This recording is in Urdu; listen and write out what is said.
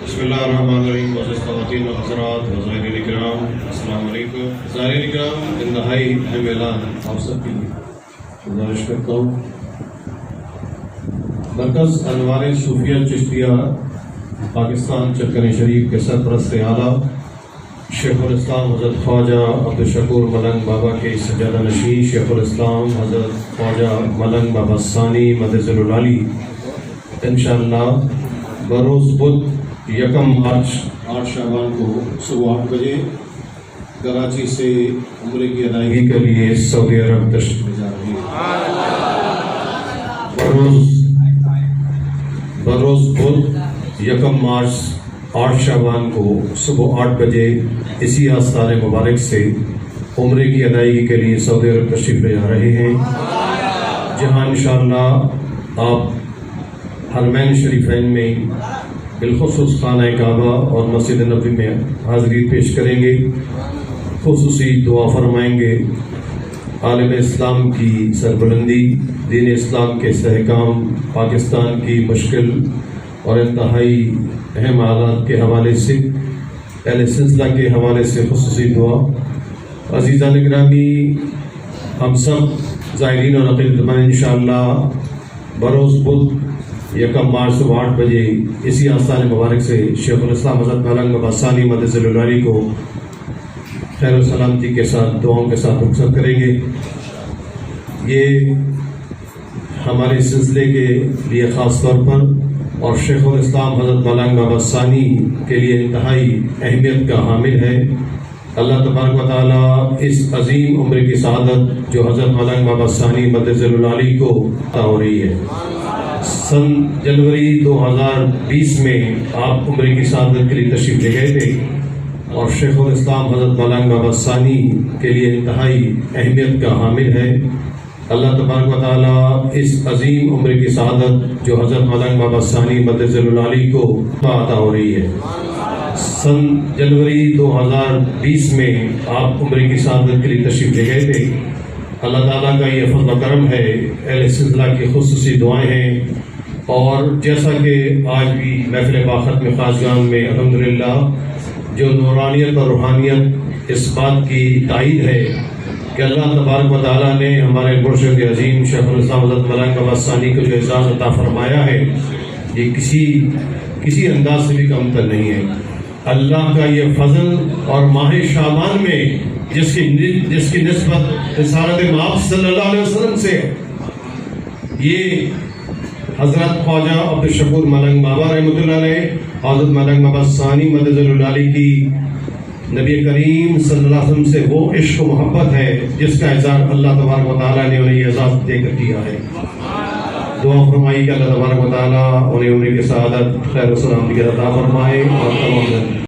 بسم اللہ الرحمن الرحیم. معزز خواتین و حضرات و زائرین کرام، السلام علیکم. زائرین کرام، انتہائی اہم اعلان آپ سب کی گزارش کرتا ہوں. مرکز انوار صوفیہ چشتیہ پاکستان چکن شریف کے سرپرست اعلیٰ شیخ الاسلام حضرت خواجہ عبدالشکور ملنگ بابا کے سجادہ نشین شیخ الاسلام حضرت خواجہ ملنگ بابا ثانی مدظ العالی انشاءاللہ بروز بدھ 1 مارچ 8 شعبان کو صبح 8 بجے کراچی سے عمرے کی ادائیگی کے لیے سعودی عرب تشریف لے جا رہی ہے. بروز بدھ 1 مارچ 8 شعبان کو صبح 8 بجے اسی آستان مبارک سے عمرے کی ادائیگی کے لیے سعودی عرب تشریف لے جا رہے ہیں، جہاں انشاءاللہ آپ حرمین شریفین میں بالخصوص خانہ کعبہ اور مسجد نبوی میں حاضری پیش کریں گے، خصوصی دعا فرمائیں گے. عالم اسلام کی سربلندی، دین اسلام کے استحکام، پاکستان کی مشکل اور انتہائی اہم حالات کے حوالے سے، اہل سلسلہ کے حوالے سے خصوصی دعا. عزیزان گرامی، ہم سب زائرین اور عقیدتمند انشاءاللہ بروز بدھ 1 مارچ صبح 8 بجے اسی آستان مبارک سے شیخ الاسلام حضرت ملنگ بابا ثانی مدظ العالی کو خیر و سلامتی کے ساتھ دعاؤں کے ساتھ رخصت کریں گے. یہ ہمارے سلسلے کے لیے خاص طور پر اور شیخ الاسلام حضرت ملنگ بابا ثانی کے لیے انتہائی اہمیت کا حامل ہے. اللہ تبارک و تعالیٰ اس عظیم عمر کی سعادت جو حضرت ملنگ بابا ثانی مدظ العالی کو عطا ہو رہی ہے. سن جنوری 2020 میں آپ عمرے کی سعادت کے لیے تشریف لے گئے تھے اور شیخ الاسلام حضرت ملنگ بابا ثانی کے لیے انتہائی اہمیت کا حامل ہے. اللہ تبارک و تعالیٰ اس عظیم عمر کی سعادت جو حضرت ملنگ بابا ثانی مدظ العالی کو عطا ہو رہی ہے. سن جنوری 2020 میں آپ عمرے کی سعادت کے لیے تشریف لے گئے تھے. اللہ تعالیٰ کا یہ فضل و کرم ہے، اہل سلسلہ کی خصوصی دعائیں ہیں، اور جیسا کہ آج بھی محفل باختم خاصگان میں الحمدللہ جو نورانیت اور روحانیت اس بات کی تائید ہے کہ اللہ تبارک و تعالیٰ نے ہمارے مرشد عظیم شیخ الاسلام حضرت ملنگ بابا ثانی کو جو اعزاز عطا فرمایا ہے، یہ کسی انداز سے بھی کم تر نہیں ہے. اللہ کا یہ فضل اور ماہ شعبان میں جس کی نسبت رسالت مآب صلی اللہ علیہ وسلم سے ہے، یہ حضرت خواجہ عبدالشکور ملنگ بابا رحمۃ اللہ علیہ حضرت ملنگ بابا ثانی مدظ العالی کی نبی کریم صلی اللہ علیہ وسلم سے وہ عشق و محبت ہے جس کا اظہار اللہ تبارک و تعالیٰ نے انہیں اعزاز دے کر کیا ہے. دعا فرمائی کہ اللہ تبارک و تعالیٰ انہیں عمر کی سعادت خیر و سلامتی عطا فرمائے اور تمام